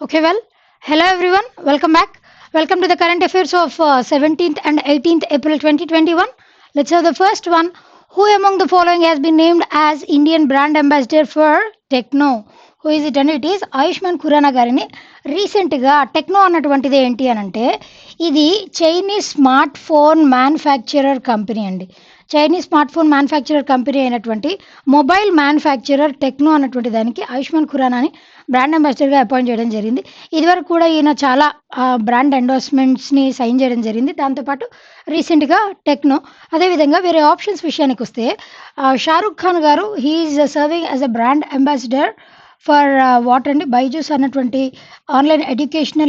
Okay, well, hello everyone, welcome back. Welcome to the current affairs of 17th and 18th April 2021. Let's have the first one. Who among the following has been named as Indian brand ambassador for Techno? Who is it? And it is Ayushman Khurana గారిని రీసెంట్గా techno అన్నటువంటిది ఏంటి అని అంటే ఇది Chinese smart phone manufacturer company అండి. Chinese smart phone manufacturer company అయినటువంటి mobile manufacturer Tecno అన్నటువంటి దానికి ఆయుష్మాన్ ఖురానాని బ్రాండ్ అంబాసిడర్గా అపాయింట్ చేయడం జరిగింది. ఇదివరకు కూడా ఈయన చాలా బ్రాండ్ ఎండోర్స్మెంట్స్ని సైన్ చేయడం జరిగింది. దాంతోపాటు రీసెంట్గా టెక్నో. అదేవిధంగా వేరే ఆప్షన్స్ విషయానికి వస్తే షారుఖ్ ఖాన్ గారు he's serving as a brand ambassador for what అండి బైజూస్ అన్నటువంటి ఆన్లైన్ ఎడ్యుకేషన్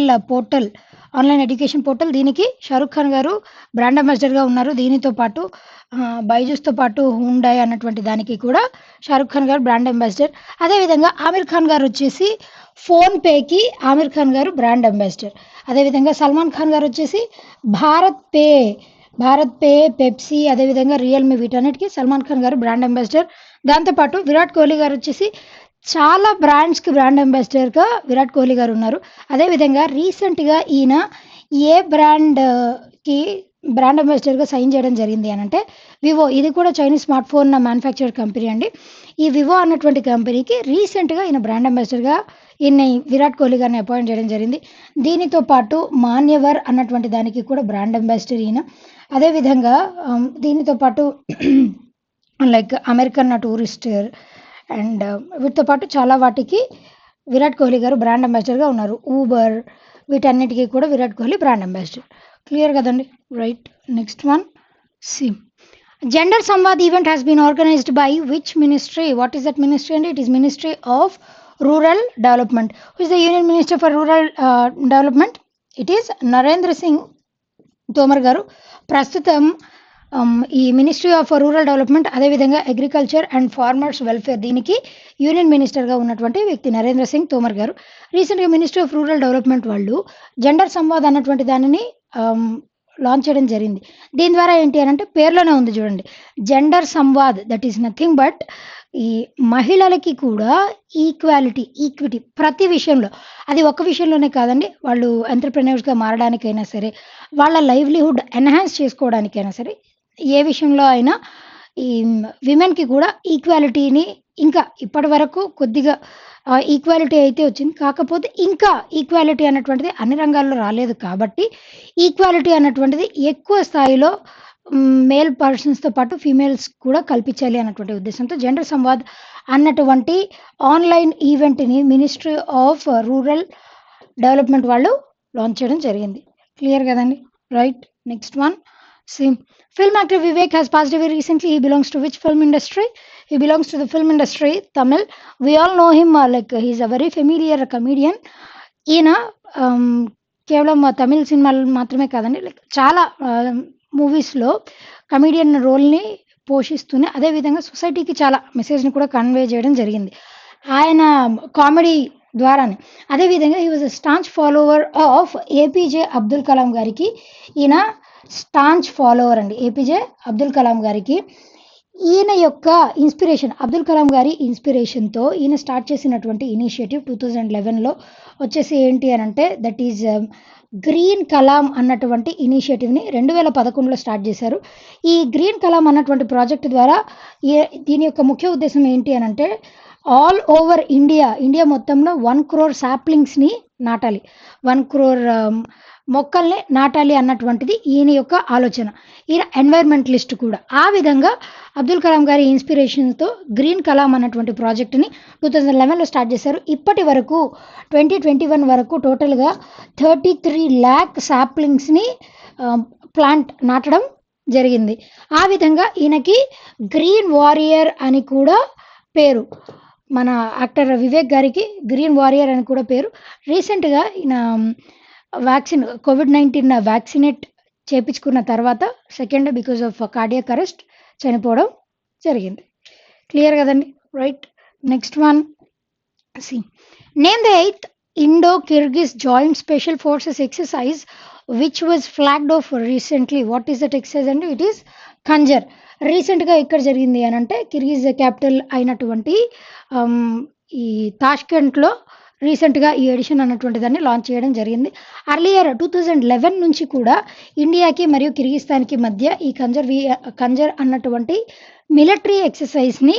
పోర్టల్ దీనికి షారుఖ్ ఖాన్ గారు బ్రాండ్ అంబాసిడర్గా ఉన్నారు. దీనితో పాటు బైజూస్తో పాటు హుండాయ్ అన్నటువంటి దానికి కూడా షారుఖ్ ఖాన్ గారు బ్రాండ్ అంబాసిడర్. అదేవిధంగా ఆమిర్ ఖాన్ గారు వచ్చేసి ఫోన్పేకి ఆమిర్ ఖాన్ గారు బ్రాండ్ అంబాసిడర్. అదేవిధంగా సల్మాన్ ఖాన్ గారు వచ్చేసి భారత్ పే పెప్సీ అదేవిధంగా రియల్మీ వీటన్నిటికీ సల్మాన్ ఖాన్ గారు బ్రాండ్ అంబాసిడర్. దాంతోపాటు విరాట్ కోహ్లీ గారు వచ్చేసి చాలా బ్రాండ్స్కి బ్రాండ్ అంబాసిడర్గా విరాట్ కోహ్లీ గారు ఉన్నారు. అదేవిధంగా రీసెంట్గా ఈయన ఏ బ్రాండ్కి బ్రాండ్ అంబాసిడర్గా సైన్ చేయడం జరిగింది అని అంటే వివో. ఇది కూడా Chinese smart phone manufacturer company అండి. ఈ వివో అన్నటువంటి కంపెనీకి రీసెంట్గా ఈయన బ్రాండ్ అంబాసిడర్గా ఈయన విరాట్ కోహ్లీ గారిని అపాయింట్ చేయడం జరిగింది. దీనితో పాటు మాన్యవర్ అన్నటువంటి దానికి కూడా బ్రాండ్ అంబాసిడర్ ఈయన. అదేవిధంగా దీనితో పాటు లైక్ అమెరికన్ టూరిస్టర్ అండ్ వీటితో పాటు చాలా వాటికి విరాట్ కోహ్లీ గారు బ్రాండ్ అంబాసిడర్గా ఉన్నారు. ఊబర్ వీటన్నిటికీ కూడా Virat Kohli brand ambassador. Clear కదండి, రైట్. నెక్స్ట్ వన్, సి gender Samvad event has been organized by which ministry? What is that ministry అండి? It is ministry of rural development. Who is the union minister for rural development? It is Narendra Singh Tomar గారు. ప్రస్తుతం ఈ ministry of rural development అదేవిధంగా agriculture and farmers welfare దీనికి union మినిస్టర్గా ఉన్నటువంటి వ్యక్తి నరేంద్ర సింగ్ తోమర్ గారు. రీసెంట్గా మినిస్ట్రీ ఆఫ్ రూరల్ డెవలప్మెంట్ వాళ్ళు జెండర్ సంవాద్ అన్నటువంటి దానిని లాంచ్ చేయడం జరిగింది. దీని ద్వారా ఏంటి అని అంటే పేర్లోనే ఉంది చూడండి, gender Samvad. That is nothing but ఈ మహిళలకి కూడా ఈక్విటీ ప్రతి విషయంలో, అది ఒక్క విషయంలోనే కాదండి, వాళ్ళు ఎంటర్‌ప్రెన్యూర్స్‌గా మారడానికైనా సరే, వాళ్ళ లైవ్లీహుడ్ ఎన్హాన్స్ చేసుకోవడానికైనా సరే, ఏ విషయంలో అయినా ఈ విమెన్‌కి కూడా ఈక్వాలిటీని ఇంకా ఇప్పటి వరకు కొద్దిగా ఈక్వాలిటీ అయితే వచ్చింది. కాకపోతే ఇంకా ఈక్వాలిటీ అన్నటువంటిది అన్ని రంగాల్లో రాలేదు కాబట్టి ఈక్వాలిటీ అన్నటువంటిది ఎక్కువ స్థాయిలో మేల్ పర్సన్స్‌తో పాటు ఫీమేల్స్ కూడా కల్పించాలి అన్నటువంటి ఉద్దేశంతో జెండర్ సంవాద్ అన్నటువంటి ఆన్‌లైన్ ఈవెంట్‌ని మినిస్ట్రీ ఆఫ్ రూరల్ డెవలప్మెంట్ వాళ్ళు లాంచ్ చేయడం జరిగింది. క్లియర్ కదండి, right. Next one, C film actor Vivek has passed away recently. He belongs to which film industry? He belongs to the film industry, Tamil. We all know him like he's a very familiar comedian. ఈయన కేవలం తమిళ్ సినిమాలు మాత్రమే కాదండి, like చాలా మూవీస్లో comedian రోల్ని పోషిస్తూనే అదేవిధంగా సొసైటీకి చాలా మెసేజ్ని కూడా కన్వే చేయడం జరిగింది ఆయన కామెడీ ద్వారానే. అదేవిధంగా he was a staunch follower of APJ Abdul Kalam గారికి. ఈయన స్టాంచ్ ఫాలోవర్ అండి ఏపీజే అబ్దుల్ కలాం గారికి. ఈయన యొక్క ఇన్స్పిరేషన్, అబ్దుల్ కలాం గారి ఇన్స్పిరేషన్తో ఈయన స్టార్ట్ చేసినటువంటి ఇనిషియేటివ్ 2011లో వచ్చేసి ఏంటి అని అంటే దట్ ఈజ్ గ్రీన్ కలాం అన్నటువంటి ఇనిషియేటివ్ని 2011లో స్టార్ట్ చేశారు. ఈ గ్రీన్ కలాం అన్నటువంటి ప్రాజెక్ట్ ద్వారా దీని యొక్క ముఖ్య ఉద్దేశం ఏంటి అని అంటే ఆల్ ఓవర్ ఇండియా మొత్తంలో 1 crore సాప్లింగ్స్ని నాటాలి, 1 crore మొక్కల్ని నాటాలి అన్నటువంటిది ఈయన యొక్క ఆలోచన. ఈయన ఎన్వైర్మెంటలిస్ట్ కూడా. ఆ విధంగా అబ్దుల్ కలాం గారి ఇన్స్పిరేషన్తో గ్రీన్ కలాం అన్నటువంటి ప్రాజెక్టుని 2011లో స్టార్ట్ చేశారు. ఇప్పటి వరకు 2021 వరకు టోటల్గా 33 lakh సాప్లింగ్స్ని ప్లాంట్ నాటడం జరిగింది. ఆ విధంగా ఈయనకి గ్రీన్ వారియర్ అని కూడా పేరు. మన యాక్టర్ వివేక్ గారికి గ్రీన్ వారియర్ అని కూడా పేరు. రీసెంట్గా ఈయన COVID-19 వ్యాక్సినేట్ చేయించుకున్న తర్వాత second because of cardiac arrest చనిపోవడం జరిగింది. క్లియర్ కదండి, right. Next one, C name the 8th Indo-Kyrgyz joint special forces exercise which was flagged off recently. What is that exercise అండి? It is Khanjar. రీసెంట్గా ఎక్కడ జరిగింది అని అంటే కిర్గిజ్ క్యాపిటల్ అయినటువంటి ఈ తాష్కెంట్లో రీసెంట్‌గా ఈ ఎడిషన్ అన్నటువంటి దాన్ని లాంచ్ చేయడం జరిగింది. అర్లియర్ 2011 నుంచి కూడా ఇండియాకి మరియు కిర్గిస్థాన్‌కి మధ్య ఈ ఖంజర్ అన్నటువంటి మిలిటరీ ఎక్సర్‌సైజ్‌ని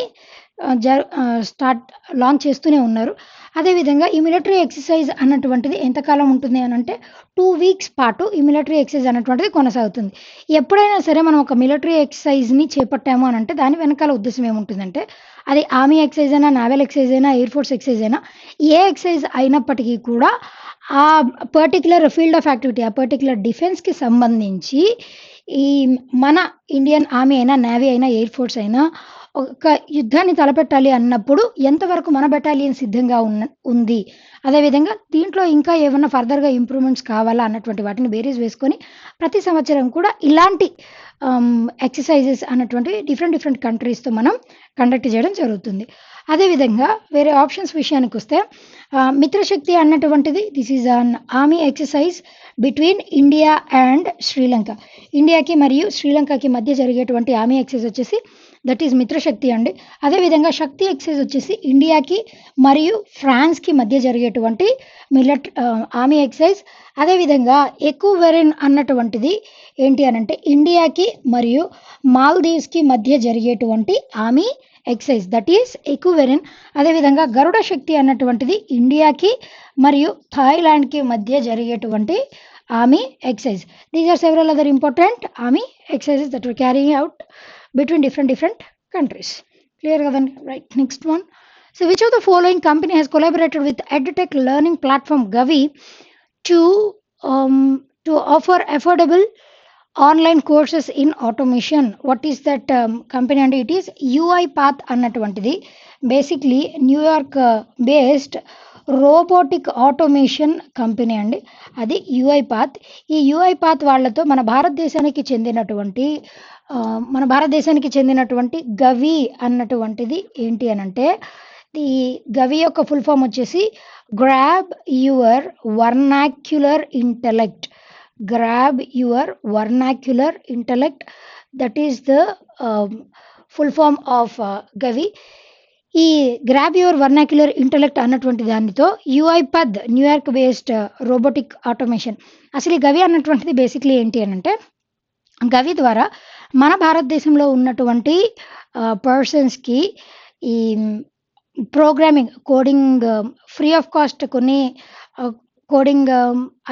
లాంచ్ చేస్తూనే ఉన్నారు. అదేవిధంగా ఈ మిలిటరీ ఎక్సర్‌సైజ్ అన్నటువంటిది ఎంతకాలం ఉంటుంది అనంటే 2 వీక్స్ పాటు ఈ మిలిటరీ ఎక్సర్‌సైజ్ అన్నటువంటిది కొనసాగుతుంది. ఎప్పుడైనా సరే మనం ఒక మిలిటరీ ఎక్సర్‌సైజ్‌ని చేపట్టాము అనంటే దాని వెనకాల ఉద్దేశ్యం ఏముంటుందంటే అది ఆర్మీ ఎక్సర్‌సైజ్ అయినా, నావల్ ఎక్సర్‌సైజ్ అయినా, ఎయిర్ ఫోర్స్ ఎక్సర్‌సైజ్ అయినా ఏ ఎక్సర్‌సైజ్ అయినప్పటికీ కూడా ఆ పర్టిక్యులర్ ఫీల్డ్ ఆఫ్ యాక్టివిటీ, ఆ పర్టిక్యులర్ డిఫెన్స్‌కి సంబంధించి ఈ మన ఇండియన్ ఆర్మీ అయినా, నేవీ అయినా, ఎయిర్ ఫోర్స్ అయినా ఒక యుద్ధాన్ని తలపెట్టాలి అన్నప్పుడు ఎంతవరకు మన బెటాలియన్ సిద్ధంగా ఉంది. అదేవిధంగా దీంట్లో ఇంకా ఏమన్నా ఫర్దర్‌గా ఇంప్రూవ్‌మెంట్స్ కావాలా అన్నటువంటి వాటిని బేరీజ్ వేసుకొని ప్రతి సంవత్సరం కూడా ఇలాంటి ఎక్సర్‌సైజెస్ అన్నటువంటివి డిఫరెంట్ కంట్రీస్‌తో మనం కండక్ట్ చేయడం జరుగుతుంది. అదేవిధంగా వేరే ఆప్షన్స్ విషయానికొస్తే మిత్రశక్తి అన్నటువంటిది this is an army exercise between India and Sri Lanka. ఇండియాకి మరియు శ్రీలంకకి మధ్య జరిగేటువంటి ఆర్మీ ఎక్సర్‌సైజ్ వచ్చేసి దట్ ఈజ్ మిత్రశక్తి అండి. అదేవిధంగా శక్తి ఎక్సర్‌సైజ్ వచ్చేసి ఇండియాకి మరియు ఫ్రాన్స్‌కి మధ్య జరిగేటువంటి ఆర్మీ ఎక్సర్‌సైజ్. అదేవిధంగా ఎకువెరిన్ అన్నటువంటిది ఏంటి అనంటే ఇండియాకి మరియు మాల్దీవ్స్‌కి మధ్య జరిగేటువంటి army exercise that is Ekuverin. అదేవిధంగా గరుడ శక్తి అన్నటువంటిది ఇండియాకి మరియు థాయిలాండ్‌కి మధ్య జరిగేటువంటి army exercise. These are several other important army exercises that we are carrying out between different countries. Clear kadanడి? Right. Next one. So which of the following company has collaborated with EdTech learning platform Gavi to to offer affordable online courses in automation? What is that company? And it is UiPath అన్నటువంటిది basically New York based robotic automation company అండి. అది యూఐపాత్. ఈ యూఐపాత్ వాళ్ళతో మన భారతదేశానికి చెందినటువంటి గవి అన్నటువంటిది ఏంటి అనంటే ఈ గవి యొక్క ఫుల్ ఫామ్ వచ్చేసి grab your vernacular intellect. Grab your vernacular intellect that is the full form of GAVI. ఈ గ్రాబ్ యువర్ వర్నాక్యులర్ ఇంటెలెక్ట్ అన్నటువంటి దానితో UiPath New York based robotic automation. అసలు ఈ గవి అన్నటువంటిది బేసిక్లీ ఏంటి అనంటే గవి ద్వారా మన భారతదేశంలో ఉన్నటువంటి పర్సన్స్‌కి ఈ programming, coding free of cost కొన్ని కోడింగ్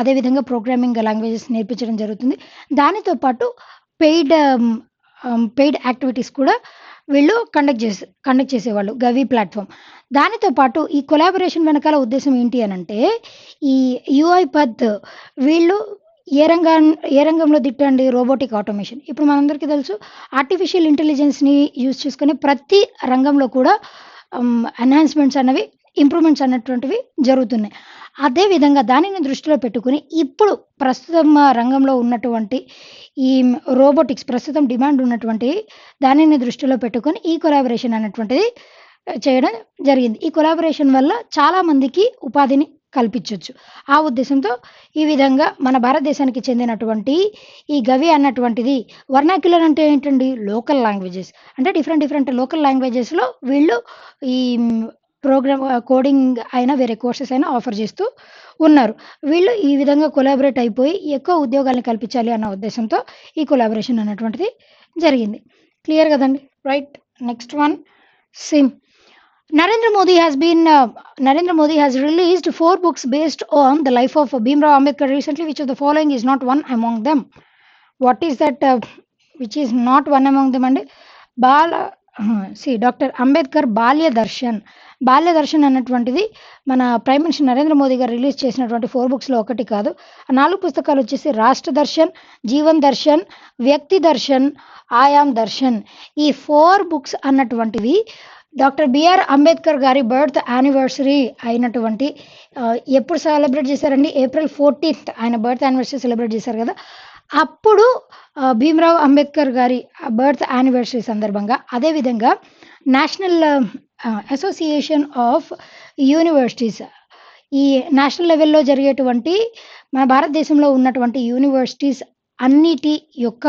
అదేవిధంగా ప్రోగ్రామింగ్ లాంగ్వేజెస్ నేర్పించడం జరుగుతుంది. దానితో పాటు పెయిడ్ యాక్టివిటీస్ కూడా వీళ్ళు కండక్ట్ చేసేవాళ్ళు గవి ప్లాట్‌ఫామ్. దానితో పాటు ఈ కొలాబరేషన్ వెనకాల ఉద్దేశ్యం ఏంటి అనంటే ఈ యూఐపద్ వీళ్ళు ఏ రంగంలో దిట్టండి? Robotic automation. ఇప్పుడు మనందరికీ తెలుసు ఆర్టిఫిషియల్ ఇంటెలిజెన్స్‌ని యూజ్ చేసుకొని ప్రతి రంగంలో కూడా ఎన్హాన్స్‌మెంట్స్ అన్నవి, ఇంప్రూవ్‌మెంట్స్ అన్నటువంటివి జరుగుతున్నాయి. అదేవిధంగా దానిని దృష్టిలో పెట్టుకొని ఇప్పుడు ప్రస్తుతం రంగంలో ఉన్నటువంటి ఈ రోబోటిక్స్ ప్రస్తుతం డిమాండ్ ఉన్నటువంటి దానిని దృష్టిలో పెట్టుకొని ఈ కొలాబరేషన్ అన్నటువంటిది చేయడం జరిగింది. ఈ కొలాబరేషన్ వల్ల చాలా మందికి ఉపాధిని కల్పించొచ్చు. ఆ ఉద్దేశంతో ఈ విధంగా మన భారతదేశానికి చెందినటువంటి ఈ గవి అన్నటువంటిది వర్నాక్యులర్ అంటే ఏంటండి? Local languages. అంటే డిఫరెంట్ లోకల్ లాంగ్వేజెస్‌లో వీళ్ళు ఈ కోడింగ్ అయినా వేరే కోర్సెస్ అయినా ఆఫర్ చేస్తూ ఉన్నారు. వీళ్ళు ఈ విధంగా కొలాబరేట్ అయిపోయి ఎక్కువ ఉద్యోగాల్ని కల్పించాలి అన్న ఉద్దేశంతో ఈ కొలాబరేషన్ అన్నటువంటిది జరిగింది. క్లియర్ కదండి? Right. Next one SIM. Narendra Modi has released 4 books based on the life of Bhimrao Ambedkar recently. Which of the following is not one among them? What is that which is not one among them? And doctor Ambedkar బాల్య దర్శన్ అన్నటువంటిది మన prime minister Narendra Modi గారు release చేసినటువంటి 4 బుక్స్‌లో ఒకటి కాదు. ఆ 4 పుస్తకాలు వచ్చేసి రాష్ట్ర దర్శన్, జీవన్ దర్శన్, వ్యక్తి దర్శన్, ఆయామ్ దర్శన్. ఈ 4 బుక్స్ అన్నటువంటివి డాక్టర్ బిఆర్ అంబేద్కర్ గారి బర్త్ యానివర్సరీ అయినటువంటి ఎప్పుడు సెలబ్రేట్ చేశారండి? ఏప్రిల్ 14th ఆయన బర్త్ యానివర్సరీ సెలబ్రేట్ చేశారు కదా! అప్పుడు భీమ్రావ్ అంబేద్కర్ గారి బర్త్ యానివర్సరీ సందర్భంగా అదేవిధంగా నేషనల్ అసోసియేషన్ ఆఫ్ యూనివర్సిటీస్ ఈ నేషనల్ లెవెల్‌లో జరిగేటువంటి మన భారతదేశంలో ఉన్నటువంటి యూనివర్సిటీస్ అన్నిటి యొక్క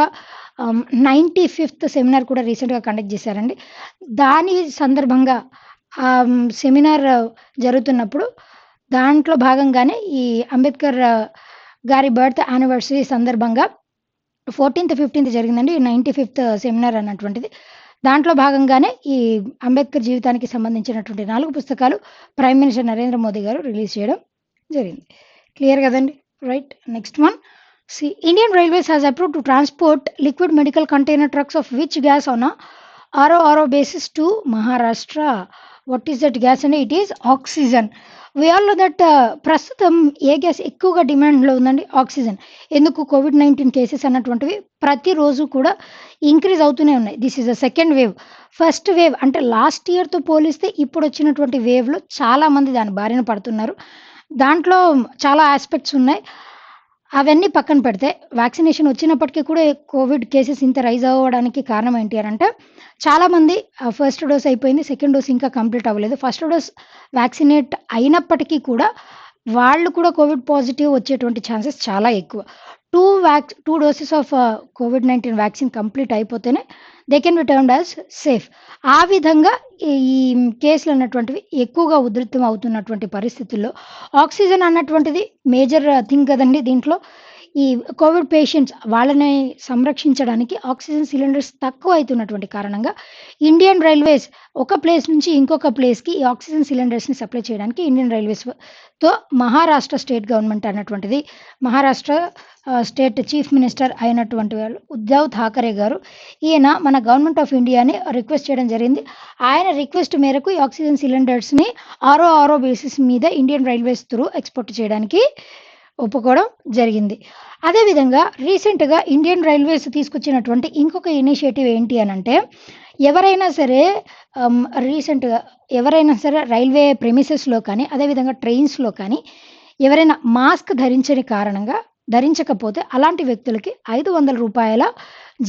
95th సెమినార్ కూడా రీసెంట్‌గా కండక్ట్ చేశారండి. దాని సందర్భంగా సెమినార్ జరుగుతున్నప్పుడు దాంట్లో భాగంగానే ఈ అంబేద్కర్ గారి బర్త్ యానివర్సరీ సందర్భంగా 14th, 15th జరిగిందండి. ఈ 95th సెమినార్ అన్నటువంటిది. దాంట్లో భాగంగానే ఈ అంబేద్కర్ జీవితానికి సంబంధించినటువంటి 4 పుస్తకాలు ప్రైమ్ మినిస్టర్ నరేంద్ర మోదీ గారు రిలీజ్ చేయడం జరిగింది. క్లియర్ కదండి. Right. Next one. Indian railways has approved to transport liquid medical container trucks of which gas on RO basis to Maharashtra. What is that gas? And it is oxygen. We all know that ప్రస్తుతం ఏ gas ఎక్కువగా డిమాండ్లో ఉందండి? Oxygen. ఎందుకు? COVID-19 cases అన్నటువంటివి ప్రతిరోజు కూడా increase అవుతూనే ఉన్నాయి. This is the second wave. First wave అంటే last ఇయర్తో పోలిస్తే ఇప్పుడు వచ్చినటువంటి వేవ్లో చాలామంది దాని బారిన పడుతున్నారు. దాంట్లో చాలా ఆస్పెక్ట్స్ ఉన్నాయి. అవన్నీ పక్కన పెడితే వ్యాక్సినేషన్ వచ్చినప్పటికీ కూడా కోవిడ్ కేసెస్ ఇంత రైజ్ అవ్వడానికి కారణం ఏంటి అని అంటే, చాలామంది ఫస్ట్ డోస్ అయిపోయింది, సెకండ్ డోస్ ఇంకా కంప్లీట్ అవ్వలేదు. ఫస్ట్ డోస్ వ్యాక్సినేట్ అయినప్పటికీ కూడా వాళ్ళు కూడా కోవిడ్ పాజిటివ్ వచ్చేటువంటి ఛాన్సెస్ చాలా ఎక్కువ. 2 doses of COVID-19 vaccine complete అయిపోతేనే they can be termed as safe. ఆ విధంగా ఈ కేసులు అన్నటువంటివి ఎక్కువగా ఉధృతం అవుతున్నటువంటి పరిస్థితుల్లో ఆక్సిజన్ అన్నటువంటిది మేజర్ థింగ్ కదండి. దీంట్లో ఈ కోవిడ్ పేషెంట్స్ వాళ్ళని సంరక్షించడానికి ఆక్సిజన్ సిలిండర్స్ తక్కువ అవుతున్నటువంటి కారణంగా ఇండియన్ రైల్వేస్ ఒక ప్లేస్ నుంచి ఇంకొక ప్లేస్కి ఈ ఆక్సిజన్ సిలిండర్స్ని సప్లై చేయడానికి ఇండియన్ రైల్వేస్తో మహారాష్ట్ర స్టేట్ గవర్నమెంట్ అన్నటువంటిది, మహారాష్ట్ర స్టేట్ చీఫ్ మినిస్టర్ అయినటువంటి వాళ్ళు ఉద్ధవ్ ఠాకరే గారు, ఈయన మన గవర్నమెంట్ ఆఫ్ ఇండియాని రిక్వెస్ట్ చేయడం జరిగింది. ఆయన రిక్వెస్ట్ మేరకు ఈ ఆక్సిజన్ సిలిండర్స్ని RO బేసిస్ మీద ఇండియన్ రైల్వేస్ త్రూ ఎక్స్పోర్ట్ చేయడానికి ఒప్పుకోవడం జరిగింది. అదేవిధంగా రీసెంట్గా ఇండియన్ రైల్వేస్ తీసుకొచ్చినటువంటి ఇంకొక ఇనిషియేటివ్ ఏంటి అని అంటే, ఎవరైనా సరే రైల్వే ప్రెమిసెస్లో కానీ అదేవిధంగా ట్రైన్స్లో కానీ ఎవరైనా మాస్క్ ధరించకపోతే అలాంటి వ్యక్తులకి 500 రూపాయల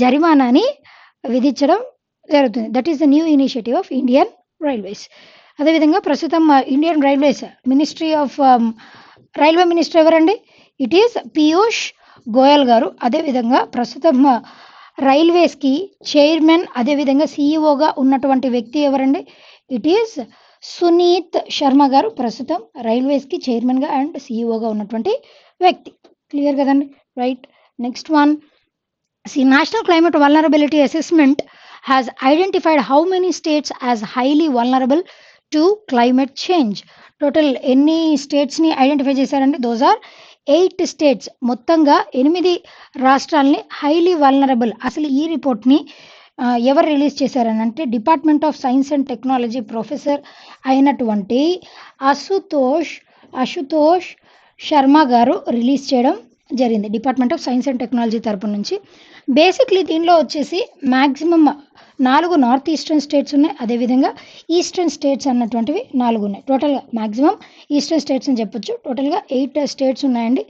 జరిమానాని విధించడం జరుగుతుంది. That is the new initiative of Indian railways. అదేవిధంగా ప్రస్తుతం ఇండియన్ రైల్వేస్ రైల్వే మినిస్టర్ ఎవరండి? ఇట్ ఈస్ పీయూష్ గోయల్ గారు. అదేవిధంగా ప్రస్తుతం రైల్వేస్కి చైర్మన్ అదేవిధంగా సిఇఓగా ఉన్నటువంటి వ్యక్తి ఎవరండి? ఇట్ ఈస్ సునీత్ శర్మ గారు. ప్రస్తుతం రైల్వేస్కి చైర్మన్గా అండ్ సిఇఓగా ఉన్నటువంటి వ్యక్తి. క్లియర్ కదండి. Right. Next one. National climate vulnerability assessment has identified how many states as highly vulnerable to climate change. Total ఎన్ని స్టేట్స్ని ఐడెంటిఫై చేశారంటే దోస్ ఆర్ 8 స్టేట్స్. మొత్తంగా 8 రాష్ట్రాలని హైలీ వల్నరబుల్. అసలు ఈ రిపోర్ట్ని ఎవరు రిలీజ్ చేశారని అంటే, department of science and technology professor అయినటువంటి అశుతోష్ శర్మ గారు రిలీజ్ చేయడం జరిగింది, department of science and technology తరపు నుంచి. బేసిక్లీ దీనిలో వచ్చేసి మ్యాక్సిమం 4 నార్త్ ఈస్టర్న్ స్టేట్స్ ఉన్నాయి, అదేవిధంగా ఈస్టర్న్ స్టేట్స్ అన్నటువంటివి 4 ఉన్నాయి. టోటల్గా మ్యాక్సిమం ఈస్టర్న్ స్టేట్స్ అని చెప్పొచ్చు. టోటల్గా 8 స్టేట్స్ ఉన్నాయండి.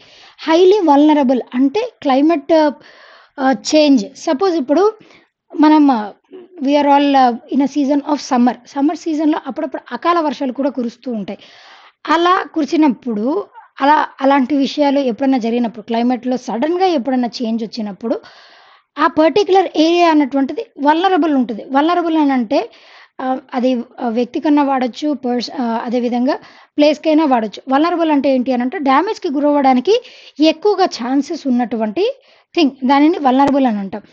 హైలీ వల్నరబుల్ అంటే క్లైమేట్ చేంజ్. సపోజ్ ఇప్పుడు మనం we are all in a season of summer సీజన్లో అప్పుడప్పుడు అకాల వర్షాలు కూడా కురుస్తూ ఉంటాయి. అలా కురిసినప్పుడు అలాంటి విషయాలు ఎప్పుడన్నా జరిగినప్పుడు, క్లైమేట్లో సడన్గా ఎప్పుడన్నా చేంజ్ వచ్చినప్పుడు ఆ పర్టిక్యులర్ ఏరియా అన్నటువంటిది వల్నరబుల్ ఉంటుంది. వల్నరబుల్ అని అంటే అది వ్యక్తి కన్నా వాడచ్చు, అదేవిధంగా ప్లేస్కైనా వాడచ్చు. వల్నరబుల్ అంటే ఏంటి అని అంటే డ్యామేజ్కి గురవ్వడానికి ఎక్కువగా ఛాన్సెస్ ఉన్నటువంటి థింగ్, దానిని వల్నరబుల్ అని అంటాం.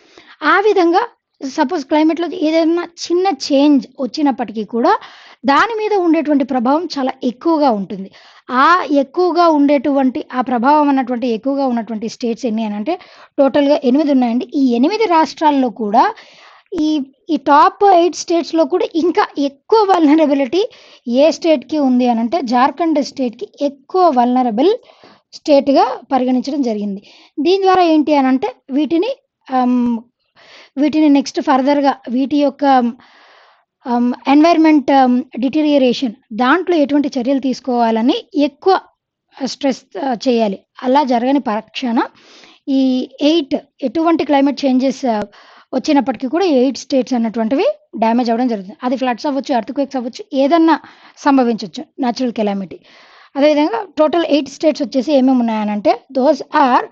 ఆ విధంగా సపోజ్ క్లైమేట్లో ఏదైనా చిన్న చేంజ్ వచ్చినప్పటికీ కూడా దాని మీద ఉండేటువంటి ప్రభావం చాలా ఎక్కువగా ఉంటుంది. ఆ ప్రభావం అన్నటువంటి ఎక్కువగా ఉన్నటువంటి స్టేట్స్ ఎన్ని అని అంటే టోటల్గా 8 ఉన్నాయండి. ఈ 8 రాష్ట్రాల్లో కూడా ఈ టాప్ 8 స్టేట్స్లో కూడా ఇంకా ఎక్కువ వల్నరబిలిటీ ఏ స్టేట్కి ఉంది అని అంటే జార్ఖండ్ స్టేట్కి ఎక్కువ వల్నరబుల్ స్టేట్గా పరిగణించడం జరిగింది. దీని ద్వారా ఏంటి అని అంటే వీటిని నెక్స్ట్ ఫర్దర్గా వీటి యొక్క ఎన్వైర్మెంట్ డిటీరియేషన్ దాంట్లో ఎటువంటి చర్యలు తీసుకోవాలని ఎక్కువ స్ట్రెస్ చేయాలి. అలా జరగని పక్షాన ఈ 8 ఎటువంటి క్లైమేట్ చేంజెస్ వచ్చినప్పటికీ కూడా 8 స్టేట్స్ అన్నటువంటివి డ్యామేజ్ అవ్వడం జరుగుతుంది. అది ఫ్లడ్స్ అవ్వచ్చు, ఎర్త్క్వేక్స్ అవ్వచ్చు, ఏదన్నా సంభవించవచ్చు, న్యాచురల్ కెలామిటీ. అదేవిధంగా టోటల్ 8 స్టేట్స్ వచ్చేసి ఏమేమి ఉన్నాయనంటే దోస్ ఆర్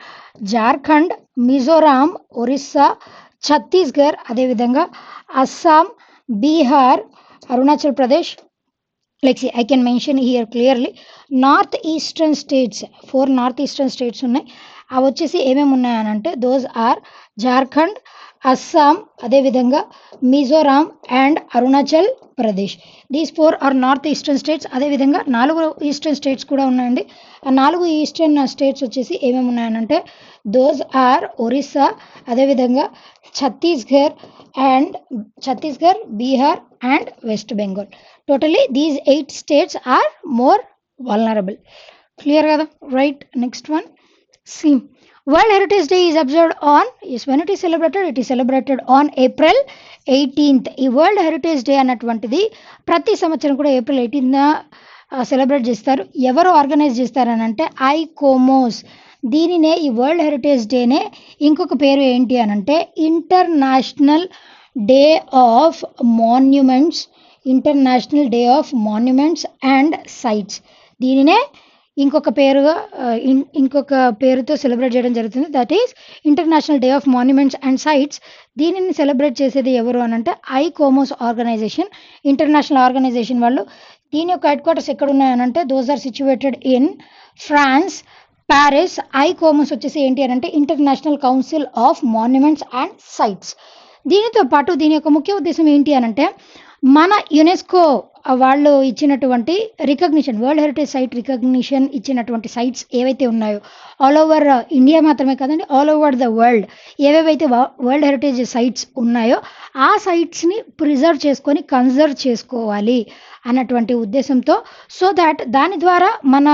జార్ఖండ్, మిజోరాం, ఒరిస్సా, ఛత్తీస్గఢ్, అదేవిధంగా Assam, Bihar, Arunachal Pradesh, like see I can mention here clearly north eastern states 4 north eastern states ఉన్నాయి. అవి వచ్చేసి ఏమేమి ఉన్నాయనంటే దోస్ ఆర్ జార్ఖండ్, అస్సాం, అదేవిధంగా Mizoram and Arunachal Pradesh. These 4 are north eastern states. అదేవిధంగా 4 ఈస్టర్న్ స్టేట్స్ కూడా ఉన్నాయండి. ఆ 4 ఈస్టర్న్ స్టేట్స్ వచ్చేసి ఏమేమి ఉన్నాయనంటే దోస్ ఆర్ ఒరిస్సా, అదేవిధంగా Chhattisgarh Chhattisgarh, Bihar and west Bengal. Totally, these 8 states are more vulnerable. Clear kada? Right. Next one. See, World Heritage Day is observed on, yes, when it is celebrated? It is celebrated on April 18th. ఈ world heritage day అన్నటువంటిది ప్రతి సంవత్సరం కూడా April 18న celebrate చేస్తారు. ఎవరు organise చేస్తారని అంటే ఐకోమోస్. దీనినే ఈ వరల్డ్ హెరిటేజ్ డేనే ఇంకొక పేరు ఏంటి అని అంటే international day of monuments, international day of monuments and sites. దీనినే ఇంకొక పేరుతో సెలబ్రేట్ చేయడం జరుగుతుంది. That is international day of monuments and sites. దీనిని సెలబ్రేట్ చేసేది ఎవరు అని అంటే ఐకోమోస్ ఆర్గనైజేషన్, ఇంటర్నేషనల్ ఆర్గనైజేషన్ వాళ్ళు. దీని యొక్క హెడ్ క్వార్టర్స్ ఎక్కడ ఉన్నాయనంటే those are situated in France, Paris. ICOMOS వచ్చేసి ఏంటి అని అంటే international council of monuments and sites. దీనితో పాటు దీని యొక్క ముఖ్య ఉద్దేశం ఏంటి అని అంటే మన యునెస్కో వాళ్ళు ఇచ్చినటువంటి recognition, world heritage site recognition ఇచ్చినటువంటి సైట్స్ ఏవైతే ఉన్నాయో ఆల్ ఓవర్ ఇండియా మాత్రమే కాదండి, ఆల్ ఓవర్ ద వరల్డ్ ఏవేవైతే వరల్డ్ హెరిటేజ్ సైట్స్ ఉన్నాయో ఆ సైట్స్ని ప్రిజర్వ్ చేసుకొని కన్జర్వ్ చేసుకోవాలి అన్నటువంటి ఉద్దేశంతో, సో దాట్ దాని ద్వారా మన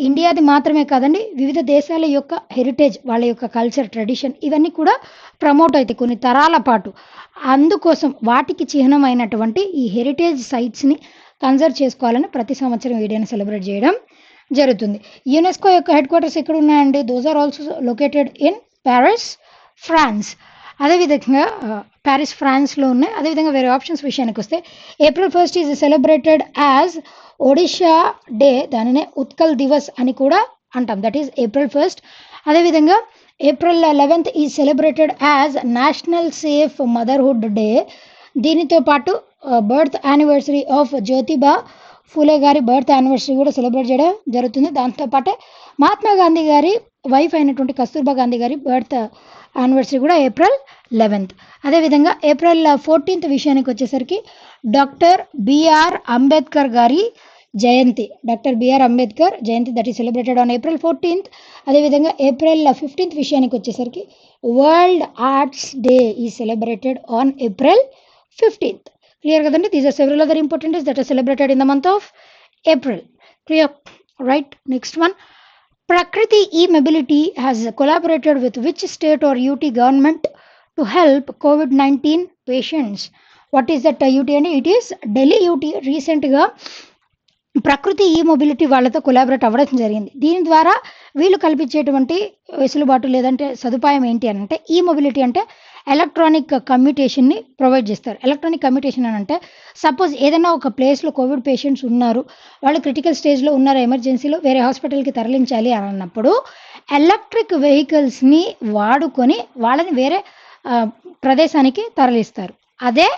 ఇండియాది మాత్రమే కాదండి వివిధ దేశాల యొక్క హెరిటేజ్, వాళ్ళ యొక్క కల్చర్, ట్రెడిషన్ ఇవన్నీ కూడా ప్రమోట్ అవుతాయి కొన్ని తరాల పాటు. అందుకోసం వాటికి చిహ్నమైనటువంటి ఈ హెరిటేజ్ సైట్స్ని కన్జర్వ్ చేసుకోవాలని ప్రతి సంవత్సరం ఈ డేని సెలబ్రేట్ చేయడం జరుగుతుంది. యునెస్కో యొక్క హెడ్ క్వార్టర్స్ ఎక్కడ ఉన్నాయండి? Those are also located in Paris, France. అదేవిధంగా ప్యారిస్, ఫ్రాన్స్లో ఉన్నాయి. అదేవిధంగా వేరే ఆప్షన్స్ విషయానికి వస్తే April 1st is celebrated as Odisha day, దానినే ఉత్కల్ దివస్ అని కూడా అంటాం, దట్ ఈజ్ ఏప్రిల్ 1st. అదేవిధంగా April 11th is celebrated as national safe motherhood day. దీనితో పాటు birth anniversary of Jyotiba Phule గారి బర్త్ యానివర్సరీ కూడా సెలబ్రేట్ చేయడం జరుగుతుంది. దాంతోపాటే మహాత్మా గాంధీ గారి వైఫ్ అయినటువంటి కస్తూర్బా గాంధీ గారి బర్త్ యానివర్సరీ కూడా ఏప్రిల్ 11th. అదేవిధంగా ఏప్రిల్ 14th విషయానికి వచ్చేసరికి డాక్టర్ బిఆర్ అంబేద్కర్ గారి Jayanti, doctor BR Ambedkar Jayanti, that is celebrated on April 14th. అదేవిధంగా ఏప్రిల్ 15th విషయానికి వచ్చేసరికి world arts day is celebrated on April 15th. Clear కదండి? These are several other important days that are celebrated in the month of April. Clear? Right. Next one. Prakriti e-mobility has collaborated with which state or UT government to help COVID-19 patients? What is that UT? And it is Delhi UT. రీసెంట్గా ప్రకృతి ఈ mobility వాళ్ళతో collaborate అవ్వడం జరిగింది. దీని ద్వారా వీళ్ళు కల్పించేటువంటి వెసులుబాటు లేదంటే సదుపాయం ఏంటి అని అంటే ఈ మొబిలిటీ అంటే ఎలక్ట్రానిక్ కమ్యూటేషన్ని ప్రొవైడ్ చేస్తారు. ఎలక్ట్రానిక్ కమ్యూటేషన్ అని అంటే సపోజ్ ఏదైనా ఒక ప్లేస్లో కోవిడ్ పేషెంట్స్ ఉన్నారు, వాళ్ళు క్రిటికల్ స్టేజ్లో ఉన్నారు, ఎమర్జెన్సీలో వేరే హాస్పిటల్కి తరలించాలి అని అన్నప్పుడు ఎలక్ట్రిక్ వెహికల్స్ని వాడుకొని వాళ్ళని వేరే ప్రదేశానికి తరలిస్తారు. అదే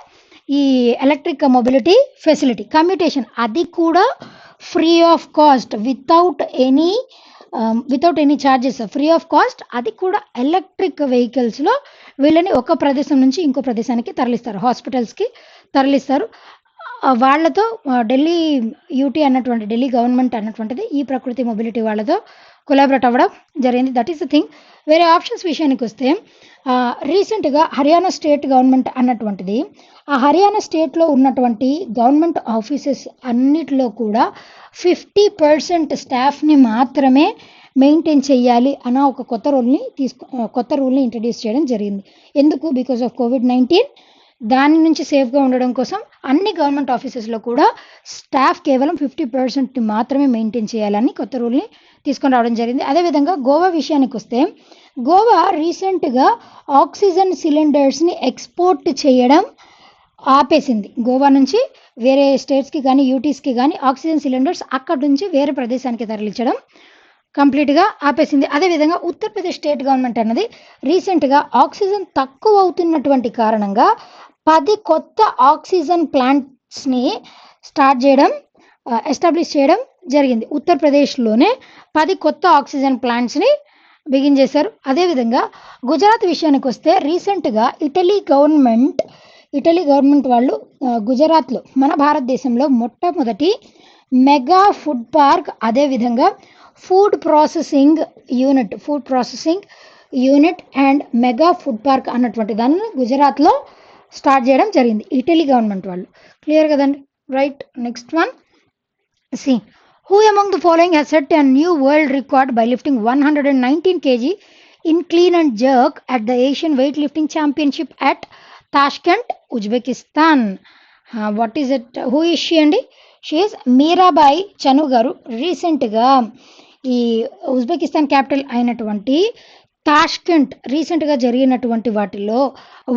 ఈ ఎలక్ట్రిక్ మొబిలిటీ ఫెసిలిటీ కమ్యూటేషన్, అది కూడా free of cost, without any charges, free of cost. అది కూడా ఎలక్ట్రిక్ వెహికల్స్లో వీళ్ళని ఒక ప్రదేశం నుంచి ఇంకో ప్రదేశానికి తరలిస్తారు, హాస్పిటల్స్కి తరలిస్తారు. వాళ్ళతో ఢిల్లీ యూటీ అన్నటువంటి ఢిల్లీ గవర్నమెంట్ అన్నటువంటిది ఈ ప్రకృతి మొబిలిటీ వాళ్ళతో కొలాబరేట్ అవ్వడం జరిగింది. That is the thing. వేరే ఆప్షన్స్ విషయానికి వస్తే రీసెంట్గా హర్యానా స్టేట్ గవర్నమెంట్ అన్నటువంటిది ఆ హర్యానా స్టేట్లో ఉన్నటువంటి గవర్నమెంట్ ఆఫీసెస్ అన్నిటిలో కూడా 50% స్టాఫ్ని మాత్రమే మెయింటైన్ చేయాలి అన్న ఒక కొత్త రూల్ని ఇంట్రడ్యూస్ చేయడం జరిగింది. ఎందుకు? Because of COVID-19. దాని నుంచి సేఫ్గా ఉండడం కోసం అన్ని గవర్నమెంట్ ఆఫీసెస్లో కూడా స్టాఫ్ కేవలం 50% మాత్రమే మెయింటైన్ చేయాలని కొత్త రూల్ని తీసుకొని రావడం జరిగింది. అదేవిధంగా గోవా విషయానికి వస్తే గోవా రీసెంట్గా ఆక్సిజన్ సిలిండర్స్ని ఎక్స్పోర్ట్ చేయడం ఆపేసింది. గోవా నుంచి వేరే స్టేట్స్కి కానీ యూటీస్కి కానీ ఆక్సిజన్ సిలిండర్స్ అక్కడి నుంచి వేరే ప్రదేశానికి తరలించడం కంప్లీట్గా ఆపేసింది. అదేవిధంగా ఉత్తరప్రదేశ్ స్టేట్ గవర్నమెంట్ అన్నది రీసెంట్గా ఆక్సిజన్ తక్కువ అవుతున్నటువంటి కారణంగా 10 కొత్త ఆక్సిజన్ ప్లాంట్స్ని ఎస్టాబ్లిష్ చేయడం జరిగింది. ఉత్తరప్రదేశ్లోనే 10 కొత్త ఆక్సిజన్ ప్లాంట్స్ని బిగిన్ చేశారు. అదేవిధంగా గుజరాత్ విషయానికి వస్తే రీసెంట్గా ఇటలీ గవర్నమెంట్ వాళ్ళు గుజరాత్లో మన భారతదేశంలో మొట్టమొదటి మెగా ఫుడ్ పార్క్, అదేవిధంగా food processing unit and mega food park అన్నటువంటి దాన్ని గుజరాత్లో స్టార్ట్ చేయడం జరిగింది ఇటలీ గవర్నమెంట్ వాళ్ళు. క్లియర్ కదండి? Right. Next one, see who among the following has set a new world record by lifting 119 kg in clean and jerk at the Asian weightlifting championship at Tashkent, Uzbekistan? What is it? Who is she అండి? She is Mirabai చను గారు. రీసెంట్గా ఈ Uzbekistan capital అయినటువంటి Tashkent రీసెంట్గా జరిగినటువంటి వాటిల్లో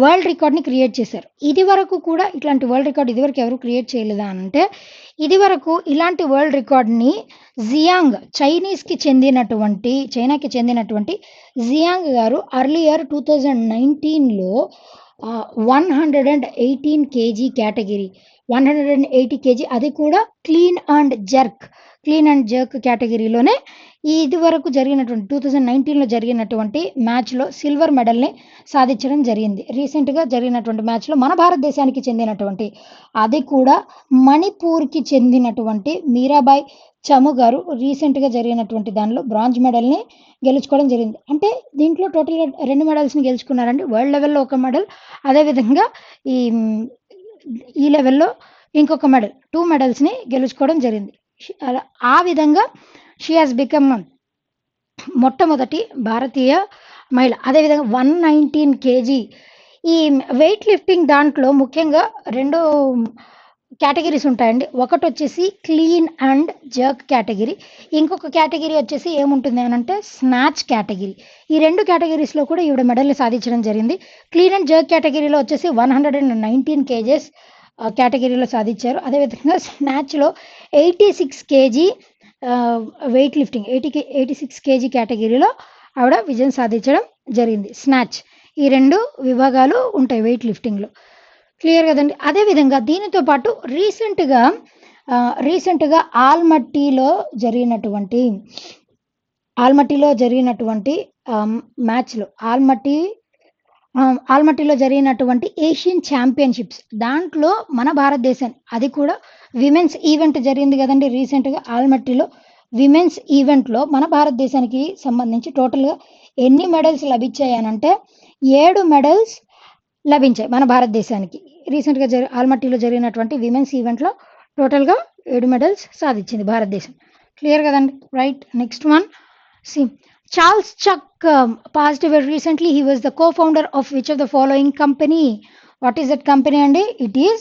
world రికార్డ్ని create చేశారు. ఇది వరకు కూడా ఇట్లాంటి వరల్డ్ రికార్డ్ ఇదివరకు ఎవరు క్రియేట్ చేయలేదా అంటే, ఇది వరకు ఇలాంటి వరల్డ్ రికార్డ్ని చైనాకి చెందినటువంటి జియాంగ్ గారు అర్లియర్ 2019లో 118 కేజీ కేటగిరీ, 180 కేజీ, అది కూడా క్లీన్ అండ్ జర్క్ కేటగిరీలోనే ఇది వరకు జరిగినటువంటి 2019లో జరిగినటువంటి మ్యాచ్లో సిల్వర్ మెడల్ని సాధించడం జరిగింది. రీసెంట్గా జరిగినటువంటి మ్యాచ్లో మన భారతదేశానికి చెందినటువంటి, అది కూడా మణిపూర్కి చెందినటువంటి మీరాబాయి చము గారు రీసెంట్గా జరిగినటువంటి దానిలో బ్రాంజ్ మెడల్ని గెలుచుకోవడం జరిగింది. అంటే దీంట్లో టోటల్గా 2 మెడల్స్ని గెలుచుకున్నారండి. వరల్డ్ లెవెల్లో ఒక మెడల్, అదేవిధంగా ఈ లెవెల్లో ఇంకొక మెడల్, 2 మెడల్స్ని గెలుచుకోవడం జరిగింది. ఆ విధంగా షీ హాజ్ బికమ్ మొట్టమొదటి భారతీయ మహిళ. అదేవిధంగా 119 కేజీ ఈ వెయిట్ లిఫ్టింగ్ దాంట్లో ముఖ్యంగా 2 కేటగిరీస్ ఉంటాయండి. ఒకటి వచ్చేసి క్లీన్ అండ్ జర్క్ కేటగిరీ, ఇంకొక కేటగిరీ వచ్చేసి ఏముంటుంది అని అంటే స్నాచ్ కేటగిరీ. ఈ 2 కేటగిరీస్లో కూడా ఈవిడ మెడల్ని సాధించడం జరిగింది. క్లీన్ అండ్ జర్క్ కేటగిరీలో వచ్చేసి 119 కేజెస్ కేటగిరీలో సాధించారు. అదేవిధంగా స్నాచ్లో 86 కేజీ వెయిట్ లిఫ్టింగ్ 86 కేజీ కేటగిరీలో ఆవిడ విజయం సాధించడం జరిగింది. స్నాచ్, ఈ 2 విభాగాలు ఉంటాయి వెయిట్ లిఫ్టింగ్లో. క్లియర్ కదండి? అదేవిధంగా దీనితో పాటు రీసెంట్గా ఆల్మట్టిలో జరిగినటువంటి మ్యాచ్లో ఆల్మట్టిలో జరిగినటువంటి ఏషియన్ ఛాంపియన్షిప్స్ దాంట్లో మన భారతదేశం, అది కూడా విమెన్స్ ఈవెంట్ జరిగింది కదండి. రీసెంట్గా ఆల్మట్టిలో విమెన్స్ ఈవెంట్లో మన భారతదేశానికి సంబంధించి టోటల్గా ఎన్ని మెడల్స్ లభించాయి అని అంటే 7 మెడల్స్ లభించాయి మన భారతదేశానికి. రీసెంట్గా ఆల్మట్టిలో జరిగినటువంటి విమెన్స్ ఈవెంట్లో టోటల్గా 7 మెడల్స్ సాధించింది భారతదేశం. క్లియర్ కదండి? Right. Next one, see Charles Chuck passed away recently. He was the co-founder of which of the following company? What is that company అండి? It is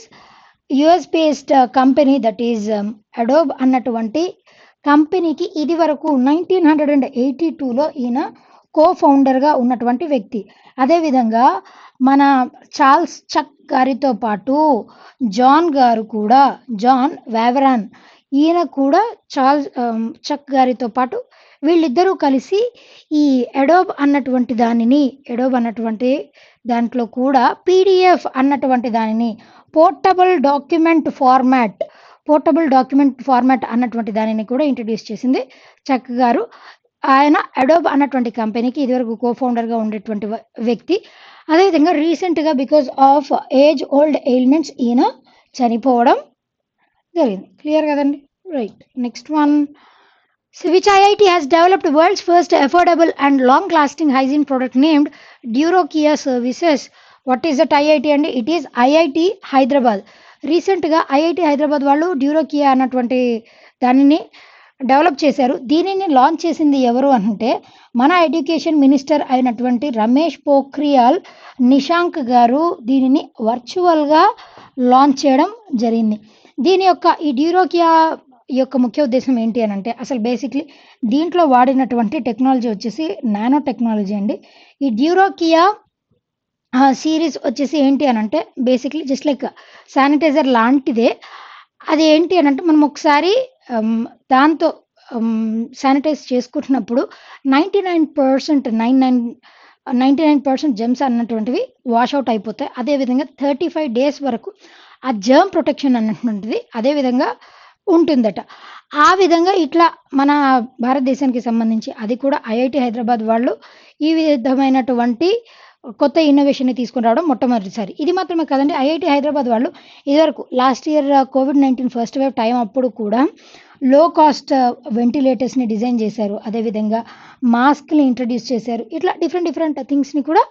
US-based company, that is Adobe అన్నటువంటి కంపెనీకి ఇది వరకు 1982లో ఈయన కో-ఫౌండర్గా ఉన్నటువంటి వ్యక్తి. అదేవిధంగా మన చార్ల్స్ చక్ గారితో పాటు జాన్ వావరాన్, ఈయన కూడా చార్ల్స్ చక్ గారితో పాటు వీళ్ళిద్దరూ కలిసి ఈ అడోబ్ అన్నటువంటి దాంట్లో కూడా PDF అన్నటువంటి దానిని పోర్టబుల్ డాక్యుమెంట్ ఫార్మాట్ అన్నటువంటి దానిని కూడా ఇంట్రడ్యూస్ చేసింది చక్ గారు. ఆయన అడోబ్ అన్నటువంటి కంపెనీకి ఇదివరకు కో-ఫౌండర్గా ఉండేటువంటి వ్యక్తి. అదేవిధంగా రీసెంట్గా because of age old ailments ఈయన చనిపోవడం జరిగింది. క్లియర్ కదండి? Right. Next one, which IIT has developed world's first affordable and long-lasting hygiene product named Durocare Services? What is that IIT అండి? It is IIT Hyderabad. రీసెంట్గా IIT హైదరాబాద్ వాళ్ళు డ్యూరోకియా అన్నటువంటి దానిని develop చేశారు. దీనిని లాంచ్ చేసింది ఎవరు అంటే మన ఎడ్యుకేషన్ మినిస్టర్ అయినటువంటి రమేష్ పోఖ్రియాల్ నిశాంక్ గారు దీనిని వర్చువల్గా లాంచ్ చేయడం జరిగింది. ఈ డ్యూరోకియా యొక్క ముఖ్య ఉద్దేశం ఏంటి అని అంటే, అసలు బేసిక్లీ దీంట్లో వాడినటువంటి టెక్నాలజీ వచ్చేసి నానో టెక్నాలజీ అండి. ఈ డ్యూరోకియా సిరీస్ వచ్చేసి ఏంటి అని అంటే బేసిక్లీ జస్ట్ లైక్ శానిటైజర్ లాంటిదే. అది ఏంటి అని అంటే మనం ఒకసారి దాంతో శానిటైజ్ చేసుకుంటున్నప్పుడు 99% జెమ్స్ అన్నటువంటివి వాష్ అవుట్ అయిపోతాయి. అదేవిధంగా 35 days వరకు ఆ జర్మ్ ప్రొటెక్షన్ అన్నటువంటిది అదే విధంగా ఉంటుందట. ఆ విధంగా ఇట్లా మన భారతదేశానికి సంబంధించి అది కూడా ఐఐటీ హైదరాబాద్ వాళ్ళు ఈ విధమైనటువంటి కొత్త ఇన్నోవేషన్‌ని తీసుకొని రావడం మొట్టమొదటిసారి. ఇది మాత్రమే కాదండి, ఐఐటీ హైదరాబాద్ వాళ్ళు ఇదివరకు last year COVID-19 first wave time అప్పుడు కూడా లో కాస్ట్ వెంటిలేటర్స్‌ని డిజైన్ చేశారు. అదేవిధంగా మాస్క్‌ని ఇంట్రొడ్యూస్ చేశారు. ఇట్లా డిఫరెంట్ థింగ్స్‌ని కూడా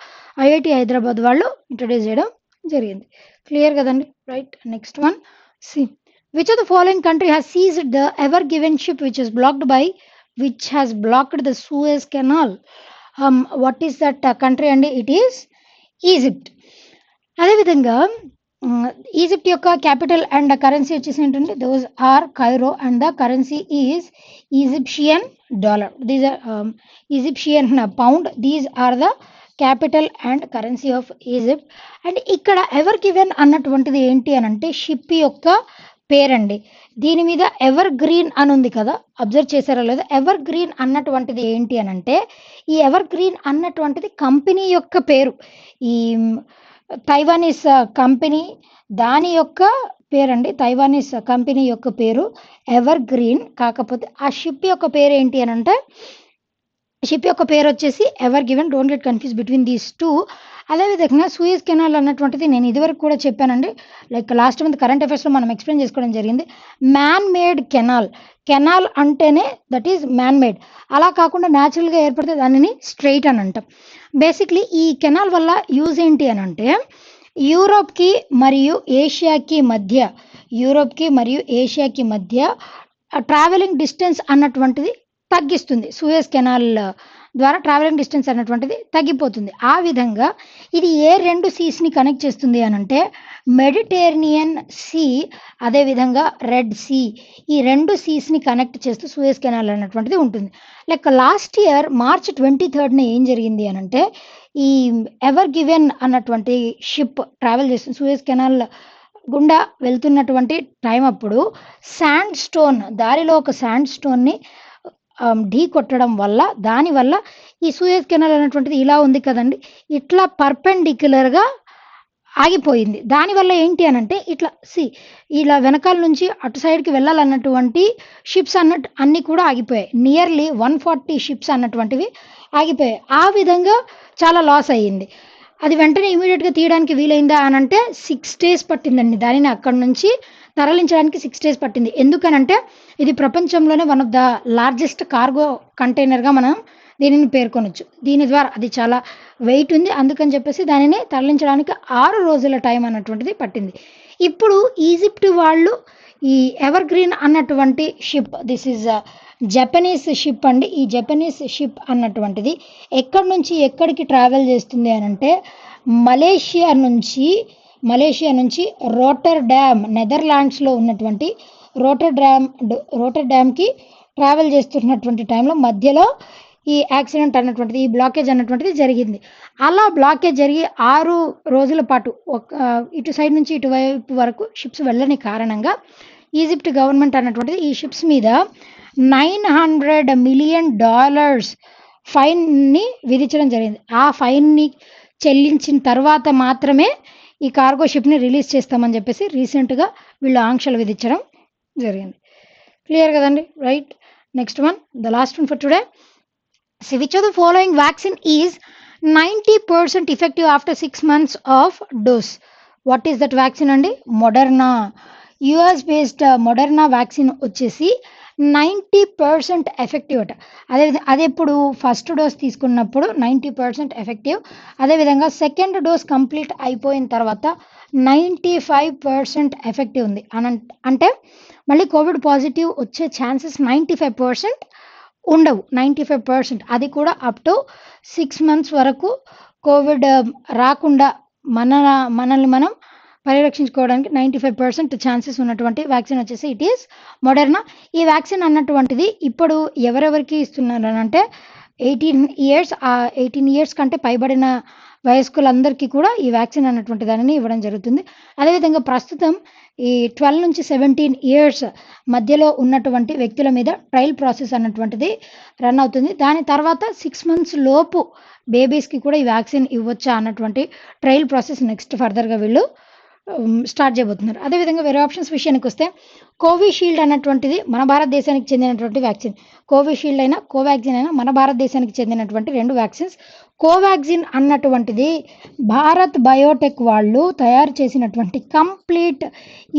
ఐఐటీ హైదరాబాద్ వాళ్ళు ఇంట్రొడ్యూస్ చేయడం జరిగింది. క్లియర్ కదండీ! Right. Next one. See which of the following country has seized the ever given ship which has blocked the Suez Canal? What is that country? And it is Egypt. అదేవిధంగా Egypt యొక్క capital and currency వచ్చేసి ఏంటంటే those are Cairo and the currency is Egyptian dollar. These are Egyptian pound. These are the capital and currency of Egypt. And ఇక్కడ Ever Given అన్నటువంటిది ఏంటి అని అంటే ship యొక్క పేరండి. దీని మీద ఎవర్ గ్రీన్ అని ఉంది కదా, అబ్జర్వ్ చేశారో లేదో. ఎవర్ గ్రీన్ అన్నటువంటిది ఏంటి అని అంటే ఈ ఎవర్ గ్రీన్ అన్నటువంటిది కంపెనీ యొక్క పేరు. ఈ తైవానీస్ కంపెనీ దాని యొక్క పేరండి. తైవానీస్ కంపెనీ యొక్క పేరు ఎవర్ గ్రీన్. కాకపోతే ఆ షిప్ యొక్క పేరు ఏంటి అని అంటే షిప్ యొక్క పేరు వచ్చేసి ever given. Don't get confuse between these two. అదేవిధంగా సూయజ్ కెనాల్ అన్నటువంటిది నేను ఇదివరకు కూడా చెప్పానండి. లైక్ లాస్ట్ మంత్ కరెంట్ అఫైర్స్లో మనం ఎక్స్ప్లెయిన్ చేసుకోవడం జరిగింది. Man made canal. కెనాల్ అంటేనే దట్ ఈజ్ మ్యాన్ మేడ్. అలా కాకుండా న్యాచురల్గా ఏర్పడితే దానిని స్ట్రెయిట్ అని అంటాం. బేసిక్లీ ఈ కెనాల్ వల్ల యూజ్ ఏంటి అని అంటే యూరోప్కి మరియు ఏషియాకి మధ్య ట్రావెలింగ్ డిస్టెన్స్ అన్నటువంటిది తగ్గిస్తుంది. సూయజ్ కెనాల్ ద్వారా ట్రావెలింగ్ డిస్టెన్స్ అన్నటువంటిది తగ్గిపోతుంది. ఆ విధంగా ఇది ఏ రెండు సీస్ని కనెక్ట్ చేస్తుంది అని అంటే మెడిటేరియన్ సీ, అదేవిధంగా రెడ్ సీ, ఈ రెండు సీస్ని కనెక్ట్ చేస్తూ సూయజ్ కెనాల్ అన్నటువంటిది ఉంటుంది. Like last year March 23rd ఏం జరిగింది అని అంటే ఈ ఎవర్ గివెన్ అన్నటువంటి షిప్ ట్రావెల్ చేస్తుంది సూయజ్ కెనాల్ గుండా వెళ్తున్నటువంటి టైం అప్పుడు శాండ్ స్టోన్, దారిలో ఒక శాండ్ స్టోన్ని ఢీ కొట్టడం వల్ల దానివల్ల ఈ సూయజ్ కెనాల్ అనేటువంటిది ఇలా ఉంది కదండి, ఇట్లా పర్పెండిక్యులర్గా ఆగిపోయింది. దానివల్ల ఏంటి అని అంటే ఇట్లా ఇలా వెనకాల నుంచి అటు సైడ్కి వెళ్ళాలన్నటువంటి షిప్స్ అన్నీ కూడా ఆగిపోయాయి. నియర్లీ 140 షిప్స్ అన్నటువంటివి ఆగిపోయాయి. ఆ విధంగా చాలా లాస్ అయ్యింది. అది వెంటనే ఇమీడియట్గా తీయడానికి వీలైందా అని అంటే 6 days పట్టిందండి. దానిని అక్కడి నుంచి తరలించడానికి 6 days పట్టింది. ఎందుకనంటే ఇది ప్రపంచంలోనే one of the largest cargo కంటైనర్గా మనం దీనిని పేర్కొనొచ్చు. దీని ద్వారా అది చాలా వెయిట్ ఉంది, అందుకని చెప్పేసి దానిని తరలించడానికి 6 రోజుల టైం అన్నటువంటిది పట్టింది. ఇప్పుడు ఈజిప్ట్ వాళ్ళు ఈ ఎవర్ గ్రీన్ అన్నటువంటి ship, this is Japanese ship అండి. ఈ జపనీస్ షిప్ అన్నటువంటిది ఎక్కడి నుంచి ఎక్కడికి ట్రావెల్ చేస్తుంది అని అంటే మలేషియా నుంచి రోటర్ డ్యామ్, నెదర్లాండ్స్లో ఉన్నటువంటి రోటర్ డ్యామ్కి ట్రావెల్ చేస్తున్నటువంటి టైంలో మధ్యలో ఈ యాక్సిడెంట్ అన్నటువంటిది, ఈ బ్లాకేజ్ అన్నటువంటిది జరిగింది. అలా బ్లాకేజ్ జరిగి 6 రోజుల పాటు ఇటు సైడ్ నుంచి ఇటువైపు వరకు షిప్స్ వెళ్ళని కారణంగా ఈజిప్ట్ గవర్నమెంట్ అన్నటువంటిది ఈ షిప్స్ మీద $900 million ఫైన్ని విధించడం జరిగింది. ఆ ఫైన్ని చెల్లించిన తర్వాత మాత్రమే ఈ కార్గో షిప్ని రిలీజ్ చేస్తామని చెప్పేసి రీసెంట్గా వీళ్ళు ఆంక్షలు విధించడం జరిగింది. క్లియర్ కదండి? Right. Next one, the last one for today. See, which of the following vaccine is 90% effective after 6 months of dose? What is that vaccine అండి? మొడర్నా. US based మొడర్నా వ్యాక్సిన్ వచ్చేసి 90% ఎఫెక్టివ్ అట. అదే ఇప్పుడు ఫస్ట్ డోస్ తీసుకున్నప్పుడు 90% effective. అదేవిధంగా second dose complete అయిపోయిన తర్వాత 95% effective ఉంది. అంటే మళ్ళీ కోవిడ్ పాజిటివ్ వచ్చే ఛాన్సెస్ 95% ఉండవు. 95%, అది కూడా అప్ టు 6 months వరకు కోవిడ్ రాకుండా మనల్ని మనం పరిరక్షించుకోవడానికి 95% ఛాన్సెస్ ఉన్నటువంటి వ్యాక్సిన్ వచ్చేసి ఇట్ ఈస్ మొడర్నా. ఈ వ్యాక్సిన్ అన్నటువంటిది ఇప్పుడు ఎవరెవరికి ఇస్తున్నారు అని అంటే 18 years కంటే పైబడిన వయస్కులందరికీ కూడా ఈ వ్యాక్సిన్ అన్నటువంటి దానిని ఇవ్వడం జరుగుతుంది. అదేవిధంగా ప్రస్తుతం ఈ 12 నుంచి 17 years మధ్యలో ఉన్నటువంటి వ్యక్తుల మీద ట్రయల్ ప్రాసెస్ అన్నటువంటిది రన్ అవుతుంది. దాని తర్వాత 6 months లోపు బేబీస్కి కూడా ఈ వ్యాక్సిన్ ఇవ్వచ్చా అన్నటువంటి ట్రయల్ ప్రాసెస్ నెక్స్ట్ ఫర్దర్గా వీళ్ళు స్టార్ట్ చేయబోతున్నారు. అదేవిధంగా వేరే ఆప్షన్స్ విషయానికి వస్తే కోవిషీల్డ్ అన్నటువంటిది మన భారతదేశానికి చెందినటువంటి వ్యాక్సిన్. కోవిషీల్డ్ అయినా కోవాక్సిన్ అయినా మన భారతదేశానికి చెందినటువంటి 2 వ్యాక్సిన్స్. కోవాక్సిన్ అన్నటువంటిది భారత్ బయోటెక్ వాళ్ళు తయారు చేసినటువంటి complete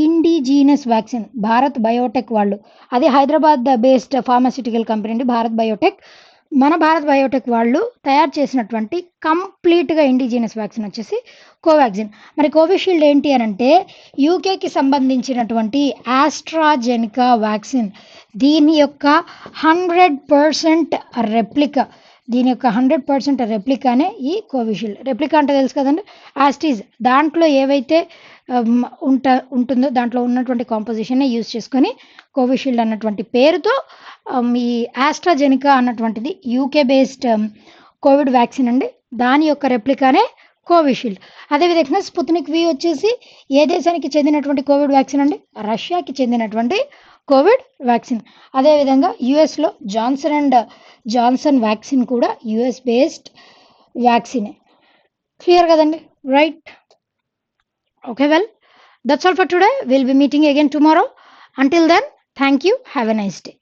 indigenous vaccine. Bharat Biotech వాళ్ళు, అది హైదరాబాద్ బేస్డ్ ఫార్మాస్యూటికల్ కంపెనీ అండి భారత్ బయోటెక్. మన భారత్ బయోటెక్ వాళ్ళు తయారు చేసినటువంటి కంప్లీట్గా ఇండిజినస్ వ్యాక్సిన్ వచ్చేసి కోవాక్సిన్. మరి కోవిషీల్డ్ ఏంటి అని అంటే యూకేకి సంబంధించినటువంటి ఆస్ట్రాజెనికా వ్యాక్సిన్. దీని యొక్క 100% రెప్లికా, దీని యొక్క 100% రెప్లికానే ఈ కోవిషీల్డ్. రెప్లికా అంటే తెలుసు కదండి, యాస్టీజ్. దాంట్లో ఏవైతే ఉంటుందో దాంట్లో ఉన్నటువంటి కాంపోజిషన్ని యూజ్ చేసుకొని కోవిషీల్డ్ అన్నటువంటి పేరుతో ఈ ఆస్ట్రాజెనికా అన్నటువంటిది యూకే బేస్డ్ కోవిడ్ వ్యాక్సిన్ అండి. దాని యొక్క రెప్లికానే కోవిషీల్డ్. అదేవిధంగా స్పుత్నిక్ వి వచ్చేసి ఏ దేశానికి చెందినటువంటి కోవిడ్ వ్యాక్సిన్ అండి? రష్యాకి చెందినటువంటి కోవిడ్ వ్యాక్సిన్. అదేవిధంగా యుఎస్లో జాన్సన్ వ్యాక్సిన్ కూడా యుఎస్ బేస్డ్ వ్యాక్సినే. క్లియర్ కదండి? Right. Okay, well, that's all for today. We'll be meeting again tomorrow. Until then, thank you. Have a nice day.